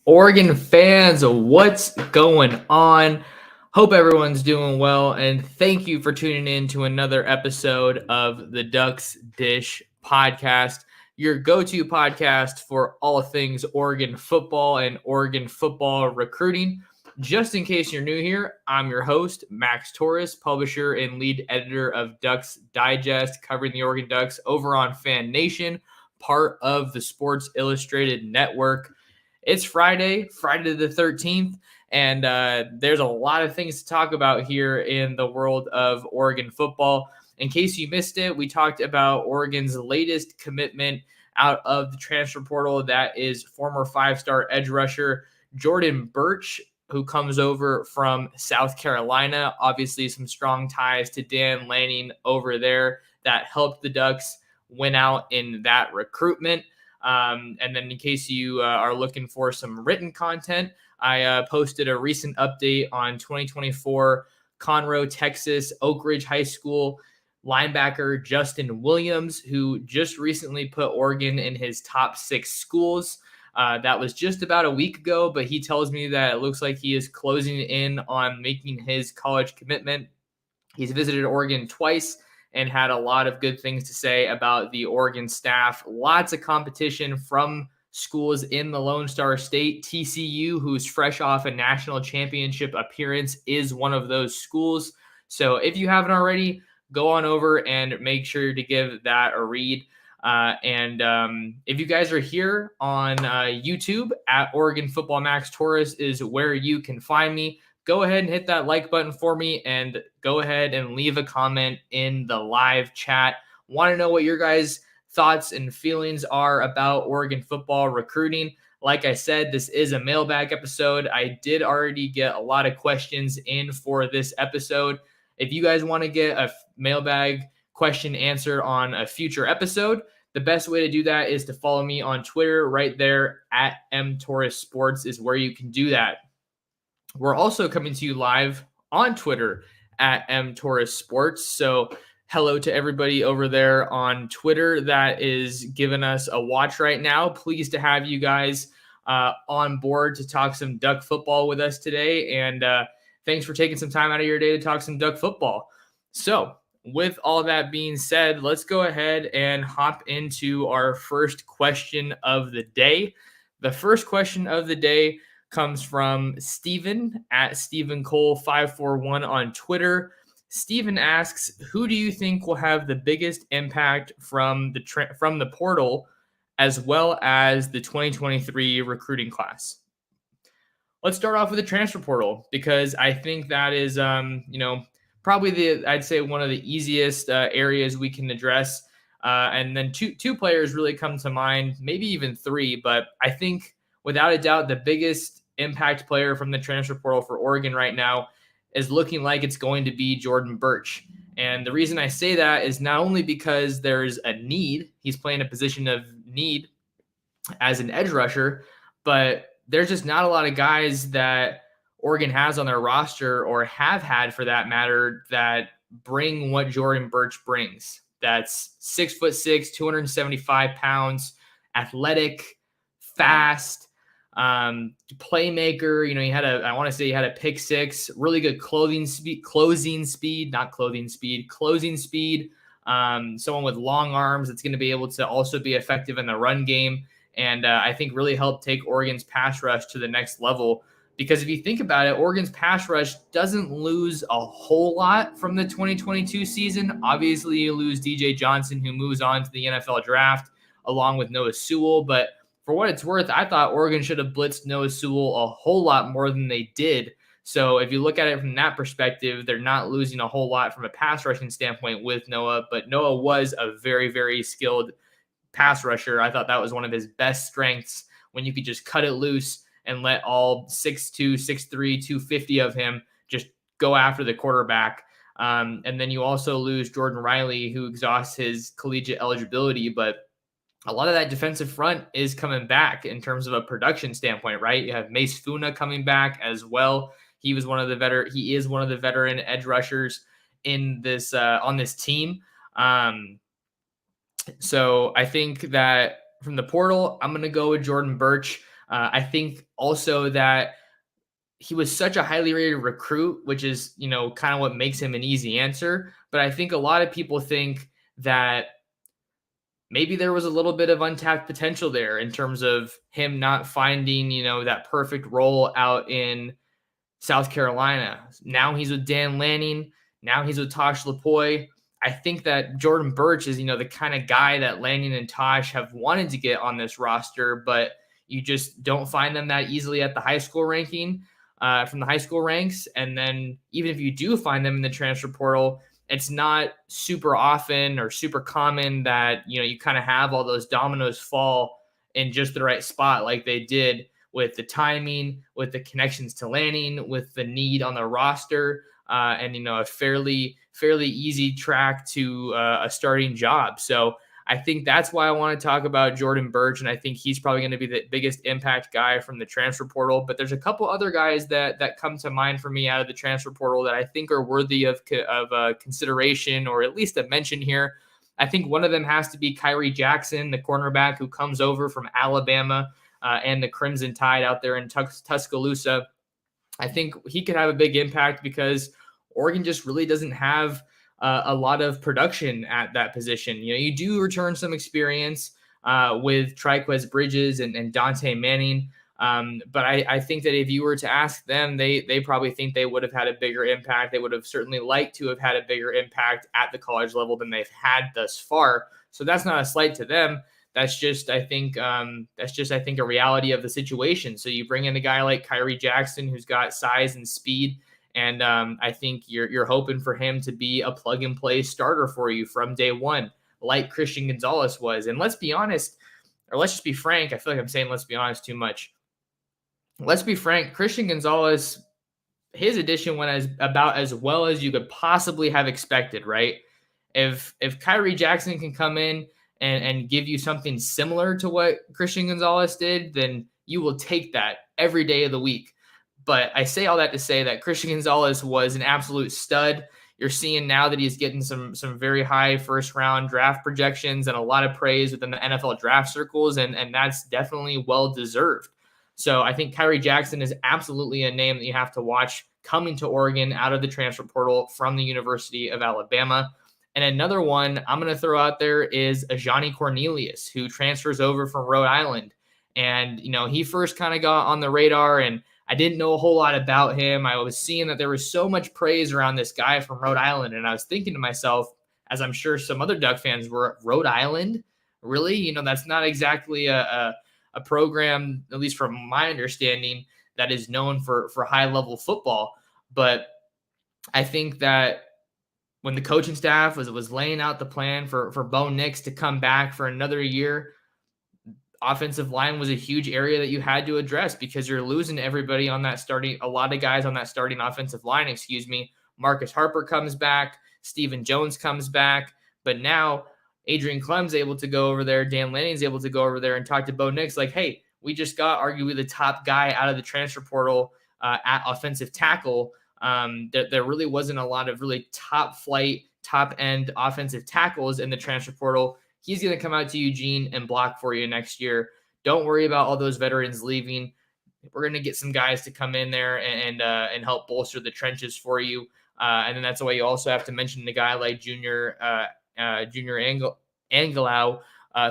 Oregon fans, what's going on? Hope everyone's doing well, and thank you for tuning in to another episode of the Ducks Dish podcast, your go-to podcast for all things Oregon football and Oregon football recruiting. Just in case you're new here, I'm your host, Max Torres, publisher and lead editor of Ducks Digest, covering the Oregon Ducks over on Fan Nation, part of the Sports Illustrated Network. It's Friday the 13th, and there's a lot of things to talk about here in the world of Oregon football. In case you missed it, we talked about Oregon's latest commitment out of the transfer portal. That is former five-star edge rusher Jordan Burch, who comes over from South Carolina. Obviously, some strong ties to Dan Lanning over there that helped the Ducks win out in that recruitment. And then in case you are looking for some written content, I posted a recent update on 2024 Conroe, Texas, Oak Ridge High School linebacker Justin Williams, who just recently put Oregon in his top 6 schools. That was just about a week ago, but he tells me that it looks like he is closing in on making his college commitment. He's visited Oregon twice and had a lot of good things to say about the Oregon staff. Lots of competition from schools in the Lone Star State. TCU, who's fresh off a national championship appearance, is one of those schools. So if you haven't already, go on over and make sure to give that a read. And if you guys are here on YouTube, at Oregon Football Max Torres is where you can find me. Go ahead and hit that like button for me and go ahead and leave a comment in the live chat. Want to know what your guys' thoughts and feelings are about Oregon football recruiting. Like I said, this is a mailbag episode. I did already get a lot of questions in for this episode. If you guys want to get a mailbag question answered on a future episode, the best way to do that is to follow me on Twitter right there at mtorresports is where you can do that. We're also coming to you live on Twitter at mtorresports. So hello to everybody over there on Twitter that is giving us a watch right now. Pleased to have you guys on board to talk some Duck football with us today. And thanks for taking some time out of your day to talk some Duck football. So with all that being said, let's go ahead and hop into our first question of the day. The first question of the day comes from Steven at Stephen Cole 541 on Twitter. Steven asks, who do you think will have the biggest impact from the portal as well as the 2023 recruiting class? Let's start off with the transfer portal because I think that is probably I'd say one of the easiest areas we can address. And then two players really come to mind, maybe even 3, but I think without a doubt the biggest impact player from the transfer portal for Oregon right now is looking like it's going to be Jordan Burch. And the reason I say that is not only because there's a need, he's playing a position of need as an edge rusher, but there's just not a lot of guys that Oregon has on their roster or have had for that matter that bring what Jordan Burch brings. That's 6'6", 275 pounds, athletic, fast, playmaker. He had a pick 6, really good closing speed. Someone with long arms that's going to be able to also be effective in the run game. And I think really helped take Oregon's pass rush to the next level. Because if you think about it, Oregon's pass rush doesn't lose a whole lot from the 2022 season. Obviously, you lose DJ Johnson, who moves on to the NFL draft, along with Noah Sewell. But for what it's worth, I thought Oregon should have blitzed Noah Sewell a whole lot more than they did. So if you look at it from that perspective, they're not losing a whole lot from a pass rushing standpoint with Noah. But Noah was a very, very skilled pass rusher. I thought that was one of his best strengths, when you could just cut it loose and let all 6'2", 6'3", 250 of him just go after the quarterback. And then you also lose Jordan Riley, who exhausts his collegiate eligibility. But a lot of that defensive front is coming back in terms of a production standpoint, right? You have Mace Funa coming back as well. He is one of the veteran edge rushers in this on this team. So I think that from the portal, I'm going to go with Jordan Burch. I think also that he was such a highly rated recruit, which is, kind of what makes him an easy answer. But I think a lot of people think that maybe there was a little bit of untapped potential there in terms of him not finding, that perfect role out in South Carolina. Now he's with Dan Lanning. Now he's with Tosh Lupoi. I think that Jordan Birch is, the kind of guy that Lanning and Tosh have wanted to get on this roster, but you just don't find them that easily at the high school ranking, from the high school ranks. And then even if you do find them in the transfer portal, it's not super often or super common that, you kind of have all those dominoes fall in just the right spot like they did with the timing, with the connections to Lanning, with the need on the roster, and a fairly easy track to a starting job. So I think that's why I want to talk about Jordan Birch, and I think he's probably going to be the biggest impact guy from the transfer portal. But there's a couple other guys that come to mind for me out of the transfer portal that I think are worthy of consideration, or at least a mention here. I think one of them has to be Kyrie Jackson, the cornerback who comes over from Alabama and the Crimson Tide out there in Tuscaloosa. I think he could have a big impact because Oregon just really doesn't have a lot of production at that position. You do return some experience with Triquez Bridges and Dante Manning. But I think that if you were to ask them, they probably think they would have had a bigger impact. They would have certainly liked to have had a bigger impact at the college level than they've had thus far. So that's not a slight to them. That's just, I think, a reality of the situation. So you bring in a guy like Kyrie Jackson, who's got size and speed, and I think you're hoping for him to be a plug and play starter for you from day one, like Christian Gonzalez was. And let's be honest, or let's just be frank. I feel like I'm saying let's be honest too much. Let's be frank. Christian Gonzalez, his addition went about as well as you could possibly have expected, right? If Kyrie Jackson can come in and give you something similar to what Christian Gonzalez did, then you will take that every day of the week. But I say all that to say that Christian Gonzalez was an absolute stud. You're seeing now that he's getting some very high first round draft projections and a lot of praise within the NFL draft circles, and that's definitely well deserved. So I think Kyrie Jackson is absolutely a name that you have to watch coming to Oregon out of the transfer portal from the University of Alabama. And another one I'm going to throw out there is Ajani Cornelius, who transfers over from Rhode Island. And, he first kind of got on the radar, and I didn't know a whole lot about him. I was seeing that there was so much praise around this guy from Rhode Island. And I was thinking to myself, as I'm sure some other Duck fans were, Rhode Island? Really? That's not exactly a program, at least from my understanding, that is known for high-level football. But I think that when the coaching staff was laying out the plan for Bo Nix to come back for another year, offensive line was a huge area that you had to address because you're losing everybody on that starting, a lot of guys on that starting offensive line, Marcus Harper comes back, Stephen Jones comes back, but now Adrian Clem's able to go over there, Dan Lanning's able to go over there and talk to Bo Nix like, hey, we just got arguably the top guy out of the transfer portal at offensive tackle. There really wasn't a lot of really top flight, top end offensive tackles in the transfer portal. He's going to come out to Eugene and block for you next year. Don't worry about all those veterans leaving. We're going to get some guys to come in there and help bolster the trenches for you. And then that's why you also have to mention the guy like Junior Angelau,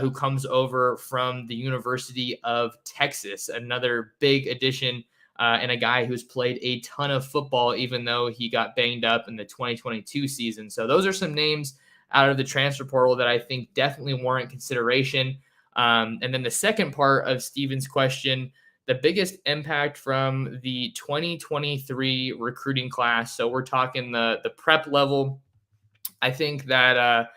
who comes over from the University of Texas, another big addition. And a guy who's played a ton of football, even though he got banged up in the 2022 season. So those are some names out of the transfer portal that I think definitely warrant consideration. And then the second part of Steven's question, the biggest impact from the 2023 recruiting class. So we're talking the prep level. I think that,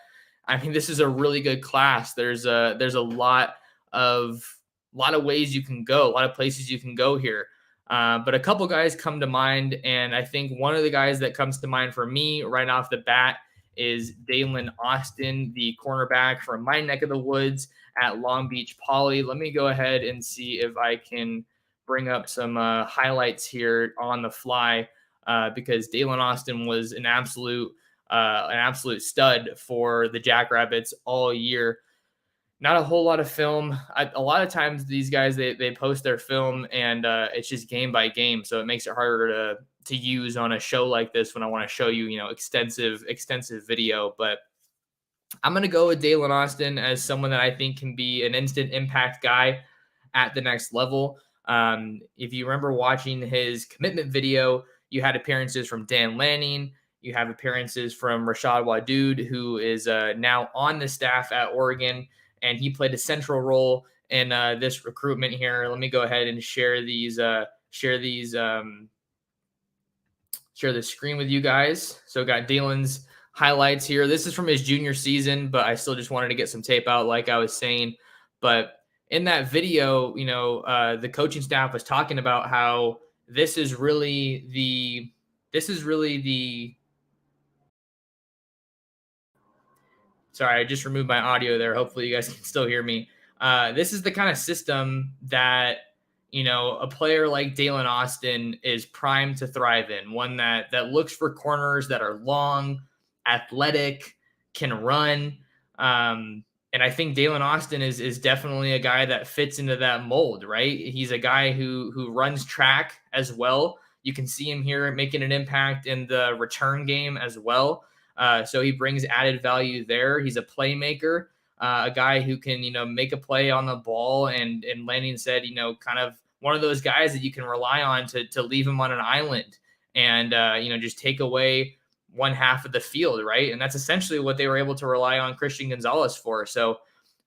this is a really good class. There's a lot of ways you can go, a lot of places you can go here. But a couple guys come to mind, and I think one of the guys that comes to mind for me right off the bat is Dalen Austin, the cornerback from my neck of the woods at Long Beach Poly. Let me go ahead and see if I can bring up some highlights here on the fly, because Dalen Austin was an absolute stud for the Jackrabbits all year. not a whole lot of film. A lot of times these guys they post their film and it's just game by game, so it makes it harder to use on a show like this when I want to show you extensive video. But I'm going to go with Dalen Austin as someone that I think can be an instant impact guy at the next level. If you remember watching his commitment video, you had appearances from Dan Lanning. You have appearances from Rashad Wadood, who is now on the staff at Oregon, and he played a central role in this recruitment here. Let me go ahead and share the screen with you guys. So got Dalen's highlights here. This is from his junior season, but I still just wanted to get some tape out, like I was saying. But in that video, the coaching staff was talking about how this is really the sorry, I just removed my audio there. Hopefully you guys can still hear me. This is the kind of system that, a player like Dalen Austin is primed to thrive in. One that looks for corners that are long, athletic, can run. And I think Dalen Austin is definitely a guy that fits into that mold, right? He's a guy who runs track as well. You can see him here making an impact in the return game as well. So he brings added value there. He's a playmaker, a guy who can, make a play on the ball. And Lanning said, kind of one of those guys that you can rely on to leave him on an island and, just take away one half of the field, right? And that's essentially what they were able to rely on Christian Gonzalez for. So,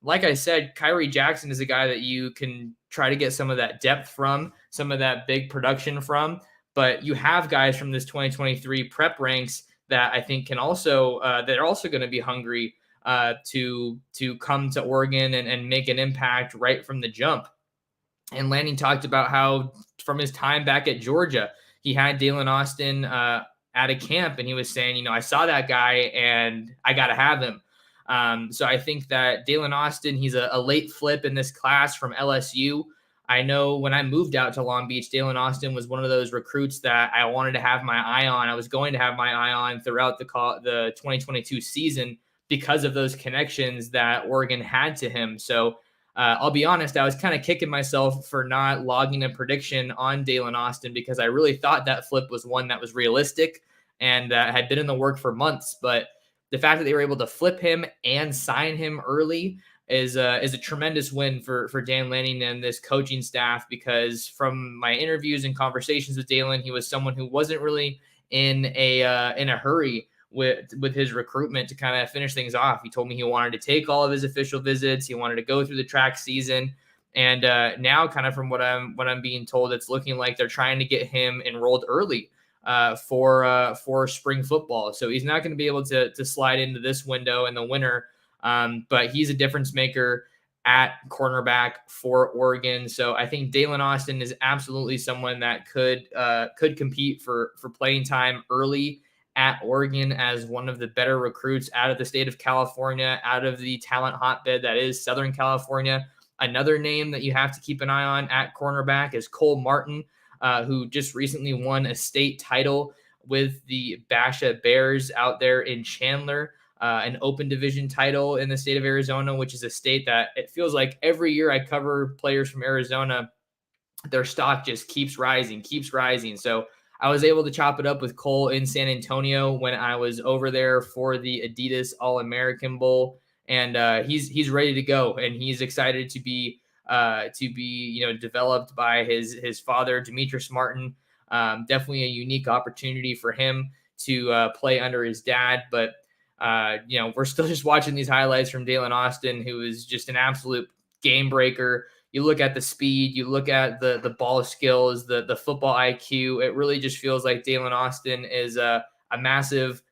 like I said, Kyrie Jackson is a guy that you can try to get some of that depth from, some of that big production from. But you have guys from this 2023 prep ranks that I think can also that are also going to be hungry to come to Oregon and make an impact right from the jump. And Lanning talked about how from his time back at Georgia, he had Dalen Austin at a camp, and he was saying, I saw that guy and I got to have him. So I think that Dalen Austin, he's a late flip in this class from LSU. I know when I moved out to Long Beach, Dalen Austin was one of those recruits that I wanted to have my eye on. I was going to have my eye on throughout the 2022 season because of those connections that Oregon had to him. So I'll be honest, I was kind of kicking myself for not logging a prediction on Dalen Austin because I really thought that flip was one that was realistic and had been in the work for months. But the fact that they were able to flip him and sign him early is a tremendous win for Dan Lanning and this coaching staff, because from my interviews and conversations with Dalen, he was someone who wasn't really in a hurry with his recruitment to kind of finish things off. He told me he wanted to take all of his official visits. He wanted to go through the track season. And now kind of from what I'm being told, it's looking like they're trying to get him enrolled early for spring football. So he's not going to be able to slide into this window in the winter. But he's a difference maker at cornerback for Oregon. So I think Dalen Austin is absolutely someone that could compete for playing time early at Oregon as one of the better recruits out of the state of California, out of the talent hotbed that is Southern California. Another name that you have to keep an eye on at cornerback is Cole Martin, who just recently won a state title with the Basha Bears out there in Chandler. An open division title in the state of Arizona, which is a state that it feels like every year I cover players from Arizona, their stock just keeps rising. So I was able to chop it up with Cole in San Antonio when I was over there for the Adidas All-American Bowl. And he's ready to go, and he's excited to be developed by his father, Demetrius Martin. Definitely a unique opportunity for him to play under his dad, but we're still just watching these highlights from Dalen Austin, who is just an absolute game breaker. You look at the speed, you look at the ball skills, the football IQ. It really just feels like Dalen Austin is a massive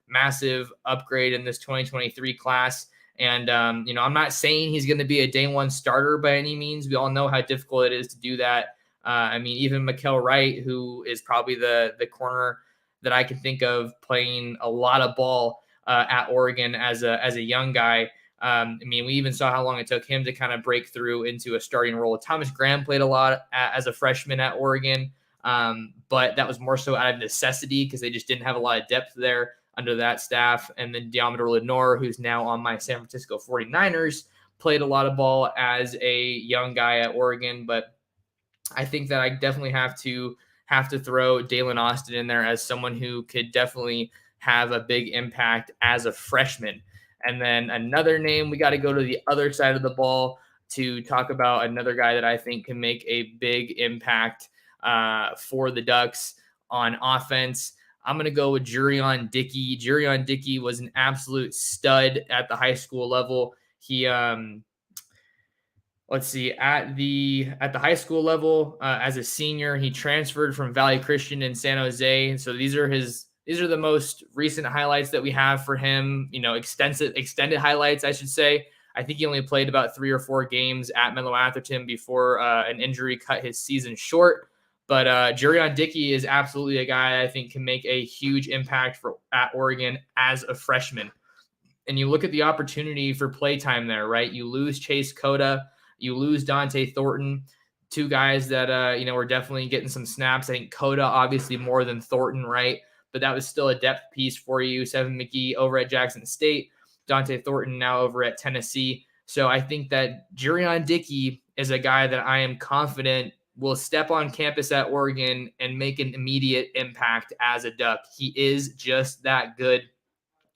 upgrade in this 2023 class. And, I'm not saying he's going to be a day one starter by any means. We all know how difficult it is to do that. Even Mikael Wright, who is probably the corner that I can think of playing a lot of ball at Oregon as a young guy. We even saw how long it took him to kind of break through into a starting role. Thomas Graham played a lot as a freshman at Oregon, but that was more so out of necessity because they just didn't have a lot of depth there under that staff. And then Deommodore Lenoir, who's now on my San Francisco 49ers, played a lot of ball as a young guy at Oregon, but I think that I definitely have to throw Dalen Austin in there as someone who could definitely have a big impact as a freshman. And then another name, we got to go to the other side of the ball to talk about another guy that I think can make a big impact for the Ducks on offense. I'm going to go with Jurion Dickey. Jurion Dickey was an absolute stud at the high school level. He let's see, at the high school level, as a senior, he transferred from Valley Christian in San Jose. So these are the most recent highlights that we have for him. Extended highlights, I should say. I think he only played about 3 or 4 games at Menlo Atherton before an injury cut his season short. But Jurion Dickey is absolutely a guy I think can make a huge impact at Oregon as a freshman. And you look at the opportunity for playtime there, right? You lose Chase Cota, you lose Dante Thornton, 2 guys that were definitely getting some snaps. I think Cota obviously more than Thornton, right? But that was still a depth piece for you. Seven McGee over at Jackson State, Dante Thornton now over at Tennessee. So I think that Jurion Dickey is a guy that I am confident will step on campus at Oregon and make an immediate impact as a Duck. He is just that good.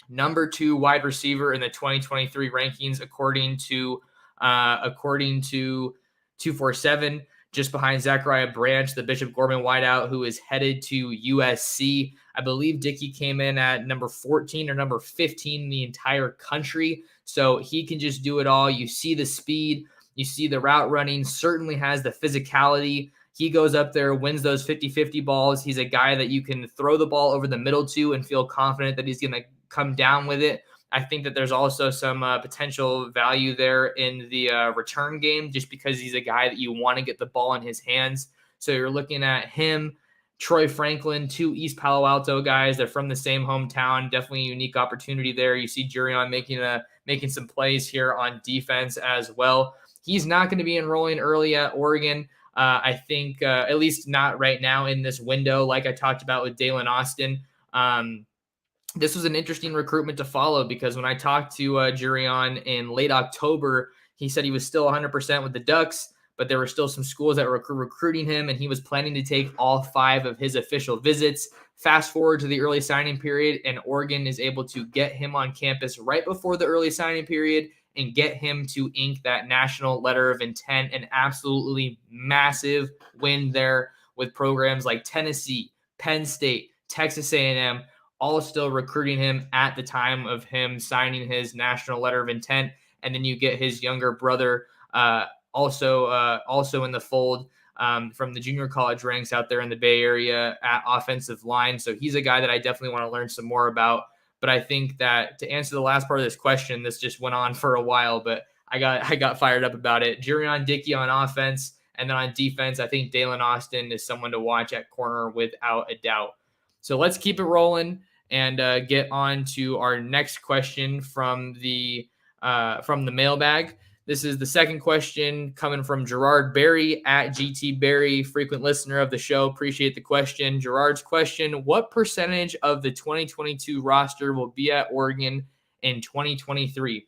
Number 2 wide receiver in the 2023 rankings, according to 247, just behind Zachariah Branch, the Bishop Gorman wideout, who is headed to USC. I believe Dickey came in at number 14 or number 15 in the entire country. So he can just do it all. You see the speed, you see the route running, certainly has the physicality. He goes up there, wins those 50-50 balls. He's a guy that you can throw the ball over the middle to and feel confident that he's going to come down with it. I think that there's also some potential value there in the return game, just because he's a guy that you want to get the ball in his hands. So you're looking at him, Troy Franklin, 2 East Palo Alto guys. They're from the same hometown. Definitely a unique opportunity there. You see Jurion making some plays here on defense as well. He's not going to be enrolling early at Oregon. I think at least not right now in this window, like I talked about with Dalen Austin. This was an interesting recruitment to follow, because when I talked to Jurion in late October, he said he was still 100% with the Ducks, but there were still some schools that were recruiting him, and he was planning to take all 5 of his official visits. Fast forward to the early signing period, and Oregon is able to get him on campus right before the early signing period and get him to ink that national letter of intent. An absolutely massive win there, with programs like Tennessee, Penn State, Texas A&M, all still recruiting him at the time of him signing his national letter of intent. And then you get his younger brother also in the fold from the junior college ranks out there in the Bay Area at offensive line. So he's a guy that I definitely want to learn some more about. But I think that to answer the last part of this question, this just went on for a while, but I got fired up about it. Jurion Dickey on offense, and then on defense, I think Dalen Austin is someone to watch at corner without a doubt. So let's keep it rolling and get on to our next question from the mailbag. This is the second question coming from Gerard Berry at GT Berry, frequent listener of the show. Appreciate the question. Gerard's question: what percentage of the 2022 roster will be at Oregon in 2023?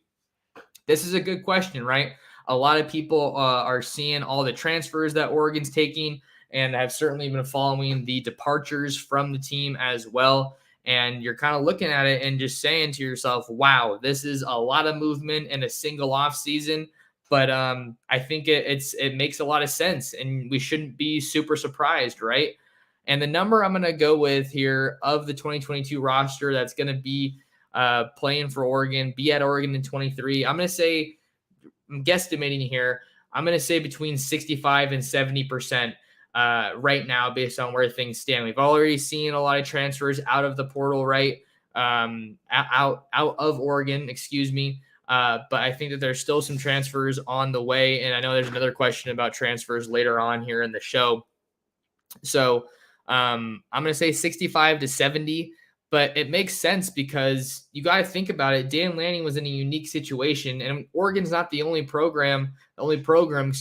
This is a good question, right? A lot of people are seeing all the transfers that Oregon's taking, and have certainly been following the departures from the team as well. And you're kind of looking at it and just saying to yourself, wow, this is a lot of movement in a single off season. But I think it makes a lot of sense, and we shouldn't be super surprised, right? And the number I'm going to go with here of the 2022 roster that's going to be playing for Oregon, be at Oregon in 23, I'm guesstimating here, I'm going to say between 65 and 70%. Right now, based on where things stand. We've already seen a lot of transfers out of the portal, right? Out of Oregon, excuse me. But I think that there's still some transfers on the way. And I know there's another question about transfers later on here in the show. So I'm going to say 65 to 70, but it makes sense because you got to think about it. Dan Lanning was in a unique situation, and Oregon's not the only program, or a program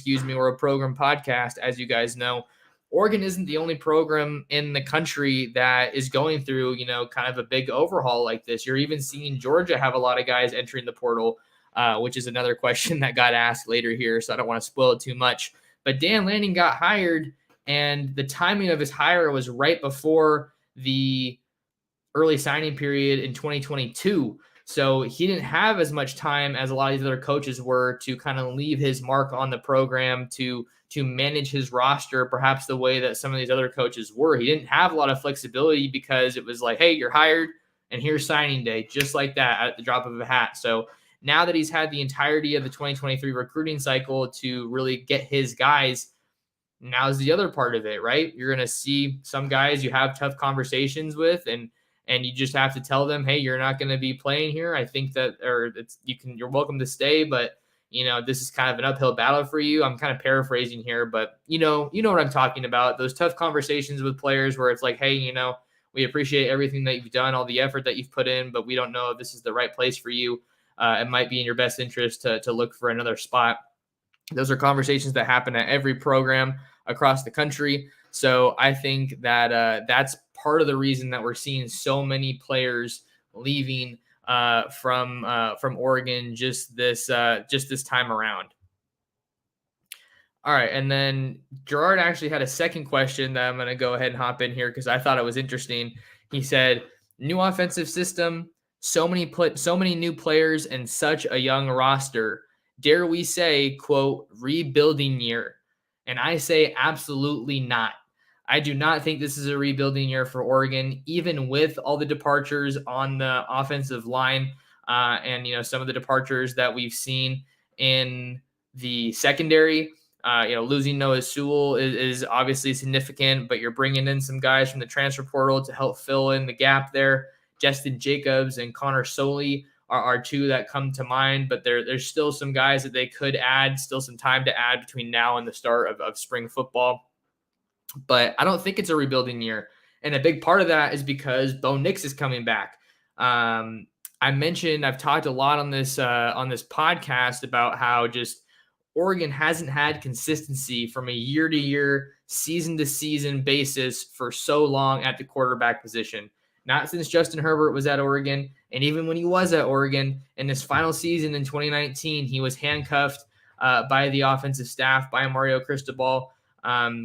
podcast, as you guys know. Oregon isn't the only program in the country that is going through, kind of a big overhaul like this. You're even seeing Georgia have a lot of guys entering the portal. which is another question that got asked later here, so I don't want to spoil it too much. But Dan Lanning got hired, and the timing of his hire was right before the early signing period in 2022. So he didn't have as much time as a lot of these other coaches were to kind of leave his mark on the program, to manage his roster, perhaps the way that some of these other coaches were. He didn't have a lot of flexibility because it was like, hey, you're hired and here's signing day, just like that at the drop of a hat. So now that he's had the entirety of the 2023 recruiting cycle to really get his guys, now's the other part of it, right? You're going to see some guys you have tough conversations with, and you just have to tell them, hey, you're not going to be playing here. I think that, or you're welcome to stay, but this is kind of an uphill battle for you. I'm kind of paraphrasing here, but you know what I'm talking about. Those tough conversations with players where it's like, hey, we appreciate everything that you've done, all the effort that you've put in, but we don't know if this is the right place for you. It might be in your best interest to look for another spot. Those are conversations that happen at every program across the country. So I think that that's part of the reason that we're seeing so many players leaving from Oregon just this time around. All right, and then Gerard actually had a second question that I'm going to go ahead and hop in here because I thought it was interesting. He said, "New offensive system, so many new players, and such a young roster. Dare we say, quote, rebuilding year?" And I say absolutely not. I do not think this is a rebuilding year for Oregon, even with all the departures on the offensive line and some of the departures that we've seen in the secondary. Losing Noah Sewell is obviously significant, but you're bringing in some guys from the transfer portal to help fill in the gap there. Justin Jacobs and Connor Soley are two that come to mind, but there's still some guys that they could add, still some time to add between now and the start of spring football. But I don't think it's a rebuilding year. And a big part of that is because Bo Nix is coming back. I've talked a lot on this podcast about how just Oregon hasn't had consistency from a year-to-year, season-to-season basis for so long at the quarterback position. Not since Justin Herbert was at Oregon, and even when he was at Oregon in his final season in 2019, he was handcuffed by the offensive staff, by Mario Cristobal.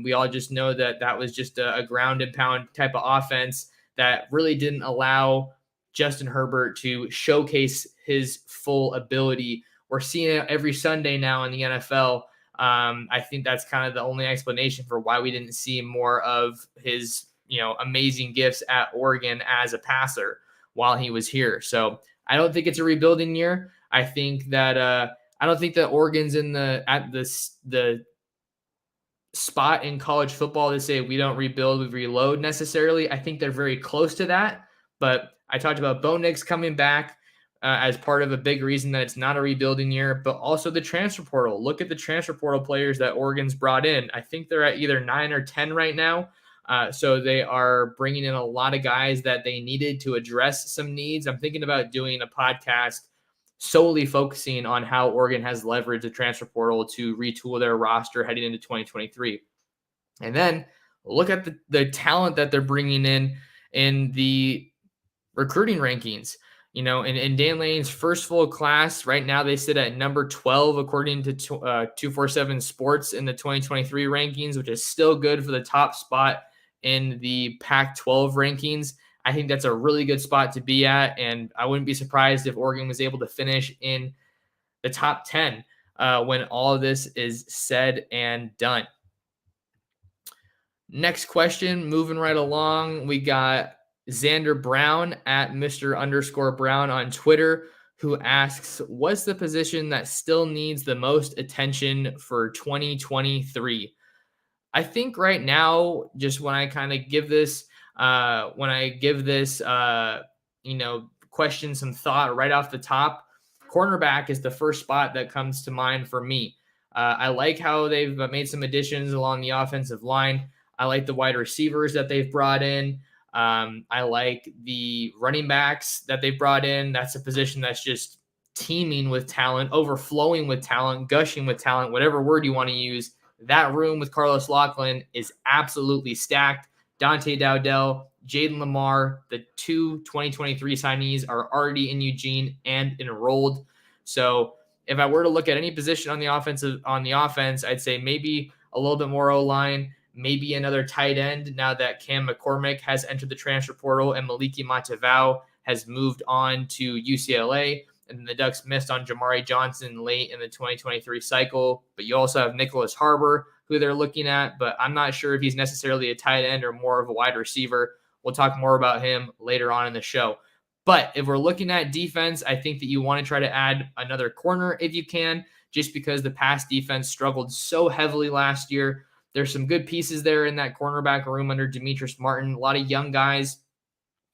We all just know that was just a ground and pound type of offense that really didn't allow Justin Herbert to showcase his full ability. We're seeing it every Sunday now in the NFL. I think that's kind of the only explanation for why we didn't see more of his amazing gifts at Oregon as a passer while he was here. So I don't think it's a rebuilding year. I think that I don't think that Oregon's at the spot in college football to say we don't rebuild, we reload necessarily. I think they're very close to that. But I talked about Bo Nix coming back as part of a big reason that it's not a rebuilding year, but also the transfer portal. Look at the transfer portal players that Oregon's brought in. I think they're at either 9 or 10 right now. So they are bringing in a lot of guys that they needed to address some needs. I'm thinking about doing a podcast solely focusing on how Oregon has leveraged the transfer portal to retool their roster heading into 2023. And then look at the talent that they're bringing in the recruiting rankings. In Dan Lanning's first full class, right now they sit at number 12 according to 247 Sports in the 2023 rankings, which is still good for the top spot in the Pac-12 rankings. I think that's a really good spot to be at, and I wouldn't be surprised if Oregon was able to finish in the top 10 when all of this is said and done. Next question, moving right along, we got Xander Brown at Mr_Brown on Twitter, who asks, what's the position that still needs the most attention for 2023? I think right now, just when I kind of give this, question some thought right off the top, cornerback is the first spot that comes to mind for me. I like how they've made some additions along the offensive line. I like the wide receivers that they've brought in. I like the running backs that they've brought in. That's a position that's just teeming with talent, overflowing with talent, gushing with talent, whatever word you want to use. That room with Carlos Loughlin is absolutely stacked. Dante Dowdell, Jaden Lamar, the two 2023 signees are already in Eugene and enrolled. So if I were to look at any position on the offense, I'd say maybe a little bit more O-line, maybe another tight end now that Cam McCormick has entered the transfer portal and Maliki Matavao has moved on to UCLA. And the Ducks missed on Jamari Johnson late in the 2023 cycle. But you also have Nicholas Harbor, who they're looking at, but I'm not sure if he's necessarily a tight end or more of a wide receiver. We'll talk more about him later on in the show. But if we're looking at defense, I think that you want to try to add another corner if you can, just because the pass defense struggled so heavily last year. There's some good pieces there in that cornerback room under Demetrius Martin. A lot of young guys.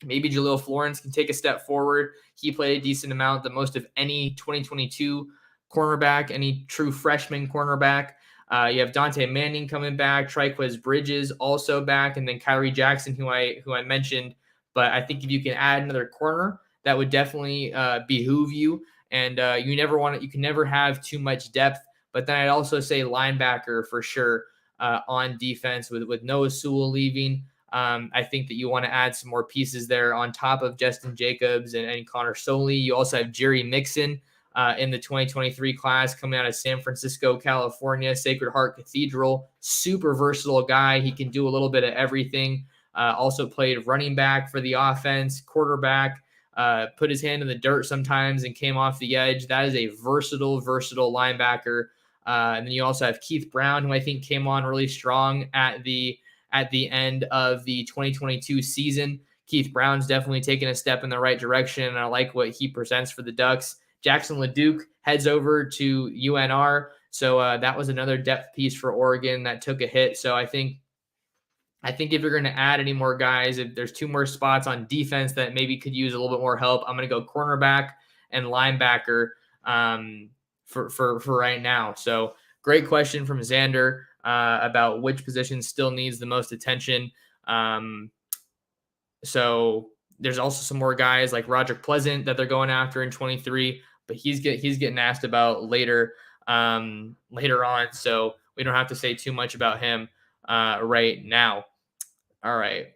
Maybe Jaleel Florence can take a step forward. He played a decent amount, the most of any 2022 cornerback, any true freshman cornerback. You have Dante Manning coming back, Triquez Bridges also back, and then Kyrie Jackson, who I mentioned. But I think if you can add another corner, that would definitely behoove you. And you can never have too much depth. But then I'd also say linebacker for sure on defense with Noah Sewell leaving. I think that you want to add some more pieces there on top of Justin Jacobs and Connor Soley. You also have Jerry Mixon in the 2023 class coming out of San Francisco, California, Sacred Heart Cathedral. Super versatile guy. He can do a little bit of everything. Also played running back for the offense, quarterback, put his hand in the dirt sometimes and came off the edge. That is a versatile linebacker. And then you also have Keith Brown, who I think came on really strong at the end of the 2022 season. Keith Brown's definitely taken a step in the right direction, and I like what he presents for the Ducks. Jackson LeDuc heads over to UNR, so that was another depth piece for Oregon that took a hit. So I think if you're going to add any more guys, if there's two more spots on defense that maybe could use a little bit more help, I'm going to go cornerback and linebacker for right now. So great question from Xander about which position still needs the most attention. So there's also some more guys like Roderick Pleasant that they're going after in 23, but he's getting asked about later on. So we don't have to say too much about him right now. All right.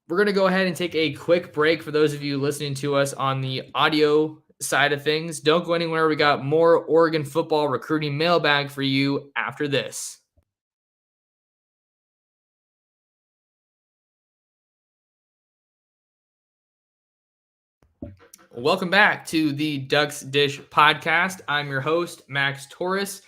We're going to go ahead and take a quick break for those of you listening to us on the audio side of things. Don't go anywhere. We got more Oregon football recruiting mailbag for you after this. Welcome back to the Ducks Dish podcast. I'm your host, Max Torres.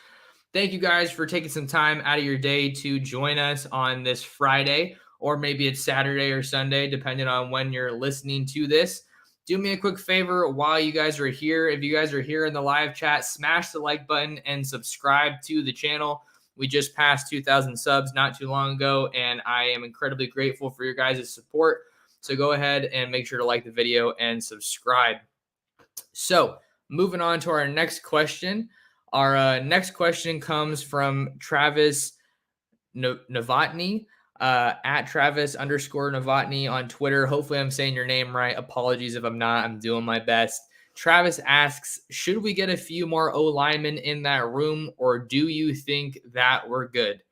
Thank you guys for taking some time out of your day to join us on this Friday, or maybe it's Saturday or Sunday, depending on when you're listening to this. Do me a quick favor while you guys are here. If you guys are here in the live chat, smash the like button and subscribe to the channel. We just passed 2,000 subs not too long ago, and I am incredibly grateful for your guys' support. So go ahead and make sure to like the video and subscribe. So moving on to our next question. Our next question comes from Travis Novotny, at Travis_Novotny on Twitter. Hopefully I'm saying your name right. Apologies if I'm not. I'm doing my best. Travis asks, should we get a few more O-linemen in that room, or do you think that we're good?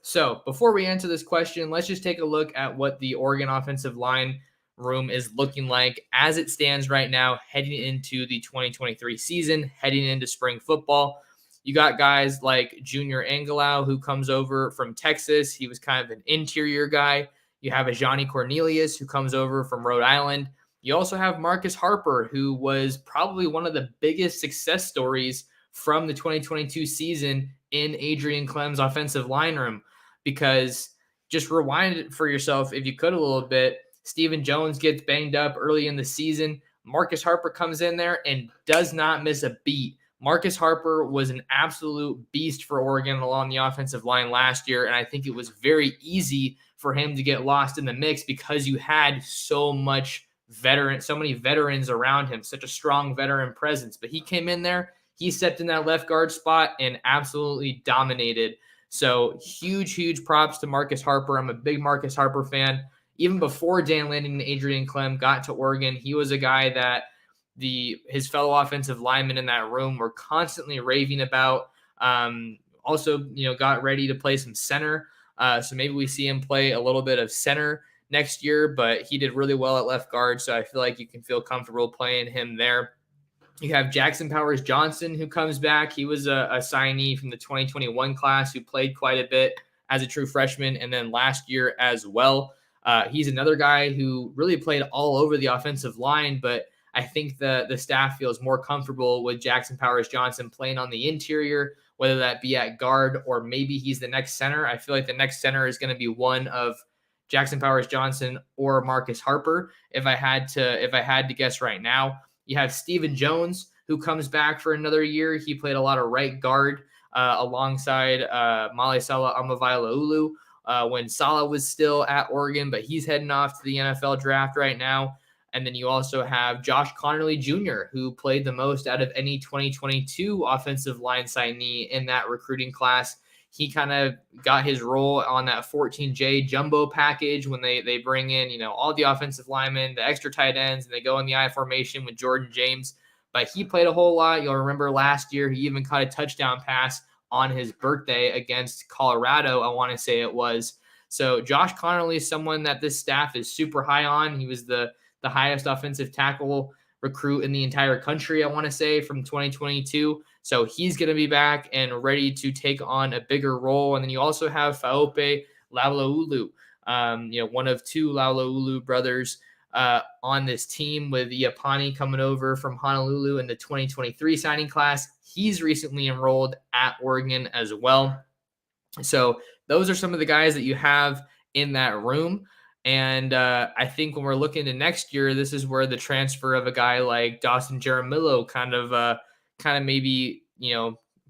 So before we answer this question, let's just take a look at what the Oregon offensive line room is looking like as it stands right now, heading into the 2023 season, heading into spring football. You got guys like Junior Angelau, who comes over from Texas. He was kind of an interior guy. You have a Johnny Cornelius, who comes over from Rhode Island. You also have Marcus Harper, who was probably one of the biggest success stories from the 2022 season in Adrian Clem's offensive line room, because just rewind it for yourself, if you could, a little bit. Stephen Jones gets banged up early in the season. Marcus Harper comes in there and does not miss a beat. Marcus Harper was an absolute beast for Oregon along the offensive line last year, and I think it was very easy for him to get lost in the mix because you had so many veterans around him, such a strong veteran presence. But he came in there, he stepped in that left guard spot and absolutely dominated. So huge props to Marcus Harper. I'm a big Marcus Harper fan. Even before Dan Lanning and Adrian Clem got to Oregon, he was a guy that his fellow offensive linemen in that room were constantly raving about. Also, got ready to play some center. So maybe we see him play a little bit of center next year, but he did really well at left guard. So I feel like you can feel comfortable playing him there. You have Jackson Powers Johnson, who comes back. He was a signee from the 2021 class who played quite a bit as a true freshman, and then last year as well. He's another guy who really played all over the offensive line, but I think the staff feels more comfortable with Jackson Powers Johnson playing on the interior, whether that be at guard or maybe he's the next center. I feel like the next center is going to be one of Jackson Powers Johnson or Marcus Harper. If I had to guess right now, you have Stephen Jones, who comes back for another year. He played a lot of right guard alongside Male Salah Amavailaulu when Salah was still at Oregon, but he's heading off to the NFL draft right now. And then you also have Josh Connerly Jr., who played the most out of any 2022 offensive line signee in that recruiting class. He kind of got his role on that 14J jumbo package when they bring in, all the offensive linemen, the extra tight ends, and they go in the I formation with Jordan James. But he played a whole lot. You'll remember last year, he even caught a touchdown pass on his birthday against Colorado, I want to say it was. So Josh Connerly is someone that this staff is super high on. He was the highest offensive tackle recruit in the entire country, I want to say, from 2022. So he's going to be back and ready to take on a bigger role. And then you also have Faope Laulaulu, one of two Laulaulu brothers on this team, with Iapani coming over from Honolulu in the 2023 signing class. He's recently enrolled at Oregon as well. So those are some of the guys that you have in that room. And I think when we're looking to next year, this is where the transfer of a guy like Dawson Jaramillo kind of maybe,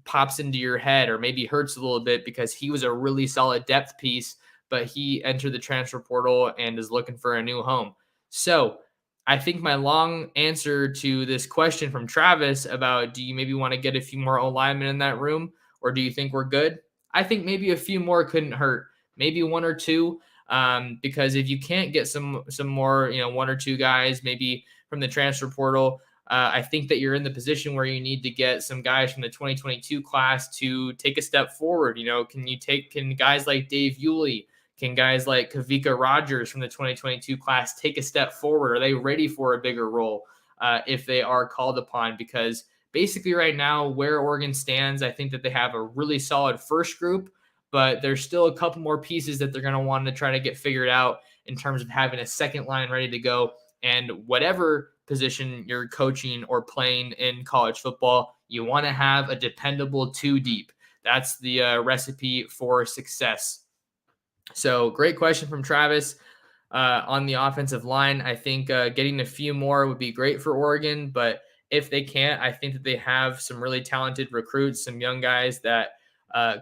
pops into your head or maybe hurts a little bit, because he was a really solid depth piece, but he entered the transfer portal and is looking for a new home. So I think my long answer to this question from Travis about, do you maybe want to get a few more O-linemen in that room, or do you think we're good? I think maybe a few more couldn't hurt. Maybe one or two. Because if you can't get some more, one or two guys maybe from the transfer portal, I think that you're in the position where you need to get some guys from the 2022 class to take a step forward. Can guys like Dave Yulee, can guys like Kavika Rogers from the 2022 class take a step forward? Are they ready for a bigger role if they are called upon? Because basically right now, where Oregon stands, I think that they have a really solid first group, but there's still a couple more pieces that they're going to want to try to get figured out in terms of having a second line ready to go. And whatever position you're coaching or playing in college football, you want to have a dependable two deep. That's the recipe for success. So great question from Travis on the offensive line. I think getting a few more would be great for Oregon, but if they can't, I think that they have some really talented recruits, some young guys that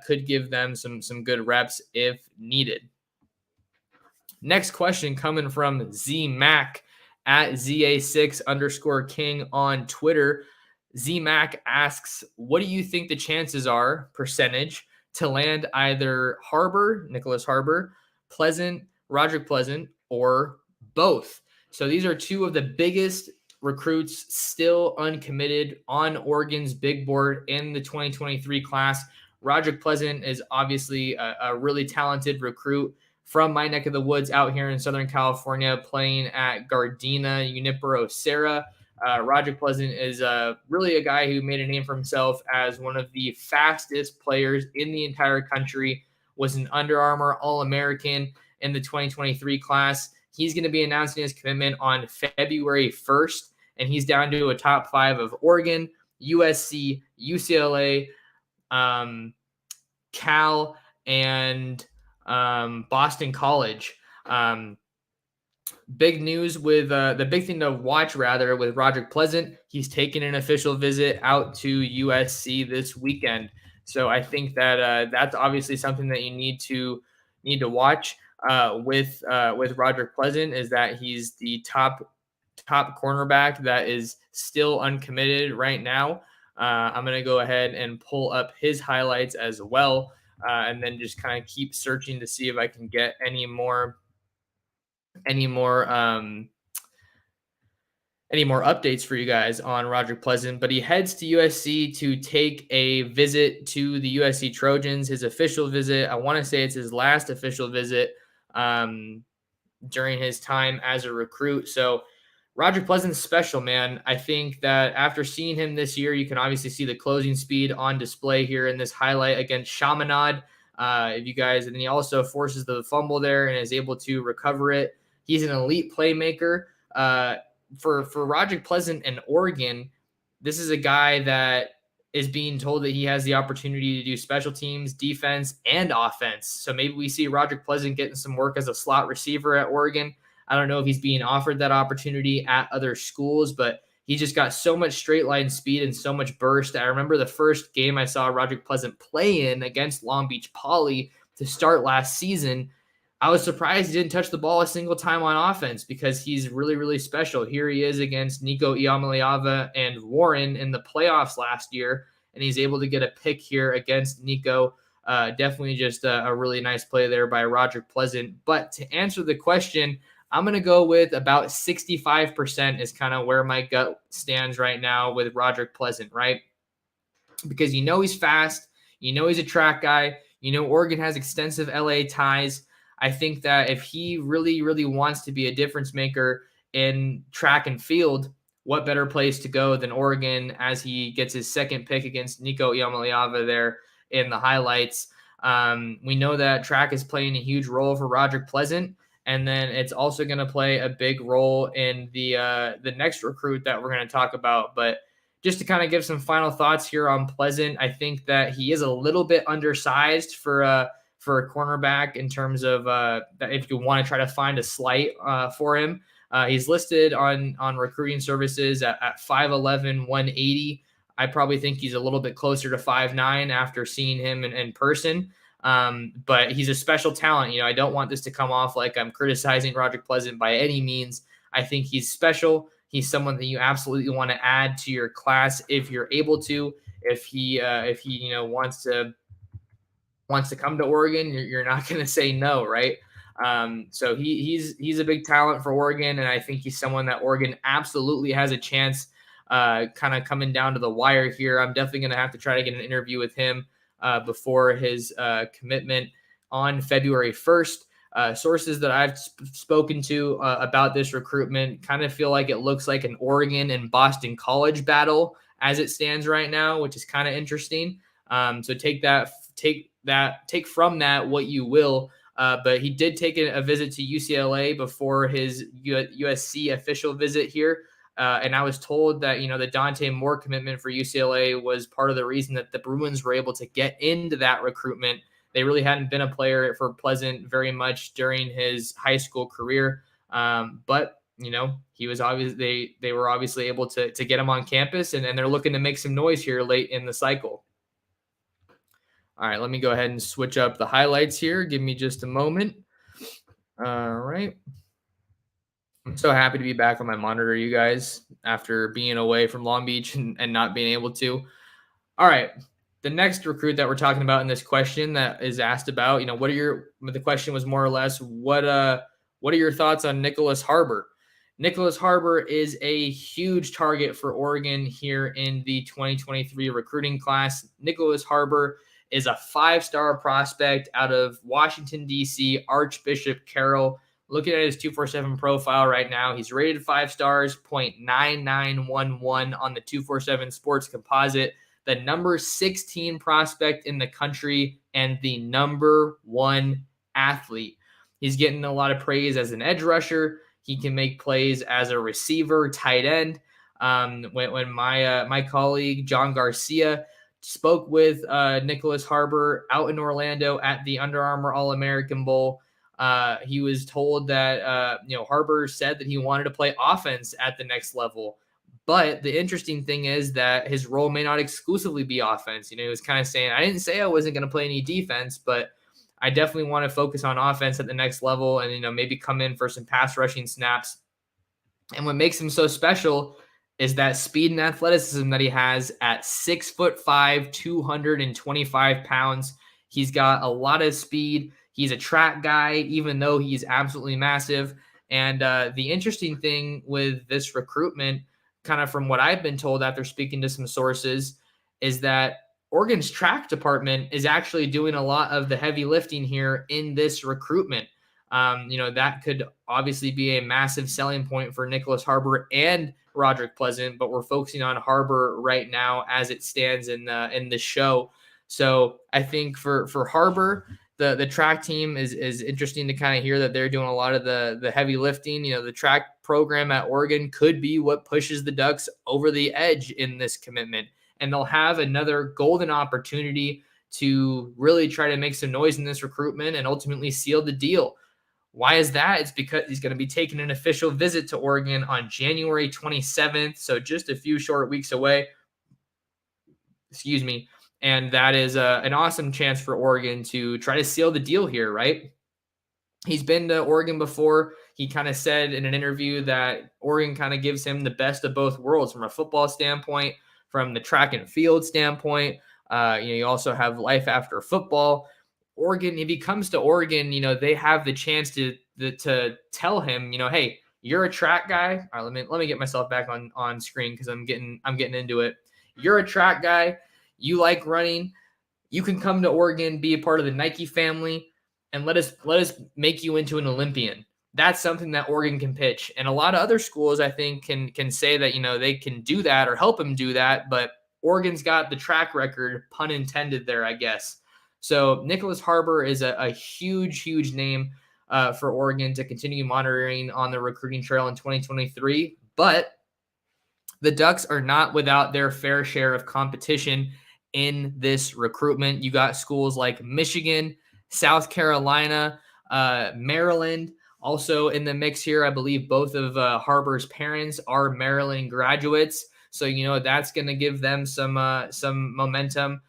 could give them some good reps if needed. Next question coming from Z Mac at ZA6_King on Twitter. Z Mac asks, what do you think the chances are, percentage, to land either Harbor, Nicholas Harbor, Pleasant, Roderick Pleasant, or both? So these are two of the biggest recruits still uncommitted on Oregon's big board in the 2023 class. Roderick Pleasant is obviously a really talented recruit from my neck of the woods out here in Southern California, playing at Gardena Junipero Serra. Roderick Pleasant is really a guy who made a name for himself as one of the fastest players in the entire country, was an Under Armour All-American in the 2023 class. He's going to be announcing his commitment on February 1st, and he's down to a top 5 of Oregon, USC, UCLA, Cal, and Boston College. Big news with the big thing to watch rather with Roderick Pleasant. He's taking an official visit out to USC this weekend. So I think that that's obviously something that you need to watch with Roderick Pleasant, is that he's the top cornerback that is still uncommitted right now. I'm going to go ahead and pull up his highlights as well, and then just kind of keep searching to see if I can get any more updates for you guys on Roderick Pleasant. But he heads to USC to take a visit to the USC Trojans, his official visit. I want to say it's his last official visit during his time as a recruit. So Roger Pleasant's special, man. I think that after seeing him this year, you can obviously see the closing speed on display here in this highlight against Chaminade. If you guys, and then he also forces the fumble there and is able to recover it. He's an elite playmaker. For Roger Pleasant and Oregon, this is a guy that is being told that he has the opportunity to do special teams, defense, and offense. So maybe we see Roger Pleasant getting some work as a slot receiver at Oregon. I don't know if he's being offered that opportunity at other schools, but he just got so much straight line speed and so much burst. I remember the first game I saw Roger Pleasant play in against Long Beach Poly to start last season. I was surprised he didn't touch the ball a single time on offense because he's really, really special. Here he is against Nico Iamaleava and Warren in the playoffs last year, and he's able to get a pick here against Nico. Definitely just a really nice play there by Roger Pleasant. But to answer the question, I'm going to go with about 65% is kind of where my gut stands right now with Roger Pleasant, right? Because he's fast, he's a track guy, Oregon has extensive LA ties. I think that if he really, really wants to be a difference maker in track and field, what better place to go than Oregon as he gets his second pick against Nico Iamaleava there in the highlights. We know that track is playing a huge role for Roger Pleasant, and then it's also going to play a big role in the next recruit that we're going to talk about. But just to kind of give some final thoughts here on Pleasant, I think that he is a little bit undersized for a cornerback in terms of if you want to try to find a slight for him. He's listed on recruiting services at 5'11", 180. I probably think he's a little bit closer to 5'9" after seeing him in person. But he's a special talent. I don't want this to come off like I'm criticizing Roger Pleasant by any means. I think he's special. He's someone that you absolutely want to add to your class if you're able to. If he wants to come to Oregon, you're not going to say no, right? So he's a big talent for Oregon, and I think he's someone that Oregon absolutely has a chance kind of coming down to the wire here. I'm definitely going to have to try to get an interview with him before his commitment on February 1st. Sources that I've spoken to about this recruitment kind of feel like it looks like an Oregon and Boston College battle as it stands right now, which is kind of interesting. So take from that what you will. But he did take a visit to UCLA before his USC official visit here. And I was told that, the Dante Moore commitment for UCLA was part of the reason that the Bruins were able to get into that recruitment. They really hadn't been a player for Pleasant very much during his high school career. But he was obviously, they were obviously able to get him on campus, and they're looking to make some noise here late in the cycle. All right, let me go ahead and switch up the highlights here. Give me just a moment. All right. I'm so happy to be back on my monitor, you guys, after being away from Long Beach and not being able to. All right. The next recruit that we're talking about in this question that is asked about, the question was more or less, what are your thoughts on Nicholas Harbor? Nicholas Harbor is a huge target for Oregon here in the 2023 recruiting class. Nicholas Harbor is a 5-star prospect out of Washington, D.C., Archbishop Carroll. Looking at his 247 profile right now, he's rated 5 stars, 0.9911 on the 247 Sports Composite, the number 16 prospect in the country, and the number 1 athlete. He's getting a lot of praise as an edge rusher. He can make plays as a receiver, tight end. When my colleague John Garcia spoke with Nicholas Harbor out in Orlando at the Under Armour All-American Bowl, he was told that Harbor said that he wanted to play offense at the next level. But the interesting thing is that his role may not exclusively be offense. He was kind of saying, I didn't say I wasn't going to play any defense, but I definitely want to focus on offense at the next level and, maybe come in for some pass rushing snaps. And what makes him so special is that speed and athleticism that he has at 6'5", 225 pounds. He's got a lot of speed. He's a track guy, even though he's absolutely massive. And the interesting thing with this recruitment, kind of from what I've been told after speaking to some sources, is that Oregon's track department is actually doing a lot of the heavy lifting here in this recruitment. That could obviously be a massive selling point for Nicholas Harbor and Roderick Pleasant, but we're focusing on Harbor right now as it stands in the show. So I think for Harbor, the track team is interesting to kind of hear that they're doing a lot of the heavy lifting. The track program at Oregon could be what pushes the Ducks over the edge in this commitment, and they'll have another golden opportunity to really try to make some noise in this recruitment and ultimately seal the deal. Why is that? It's because he's going to be taking an official visit to Oregon on January 27th, so just a few short weeks away. Excuse me. And that is an awesome chance for Oregon to try to seal the deal here, right? He's been to Oregon before. He kind of said in an interview that Oregon kind of gives him the best of both worlds from a football standpoint, from the track and field standpoint. You also have life after football. Oregon, if he comes to Oregon, they have the chance to tell him, hey, you're a track guy. All right, let me get myself back on screen because I'm getting into it. You're a track guy. You like running. You can come to Oregon, be a part of the Nike family, and let us make you into an Olympian. That's something that Oregon can pitch. And a lot of other schools, I think, can say that, they can do that or help him do that. But Oregon's got the track record, pun intended there, I guess. So Nicholas Harbor is a huge, huge name for Oregon to continue monitoring on the recruiting trail in 2023. But the Ducks are not without their fair share of competition in this recruitment. You got schools like Michigan, South Carolina, Maryland, also in the mix here. I believe both of Harbor's parents are Maryland graduates, so that's going to give them some momentum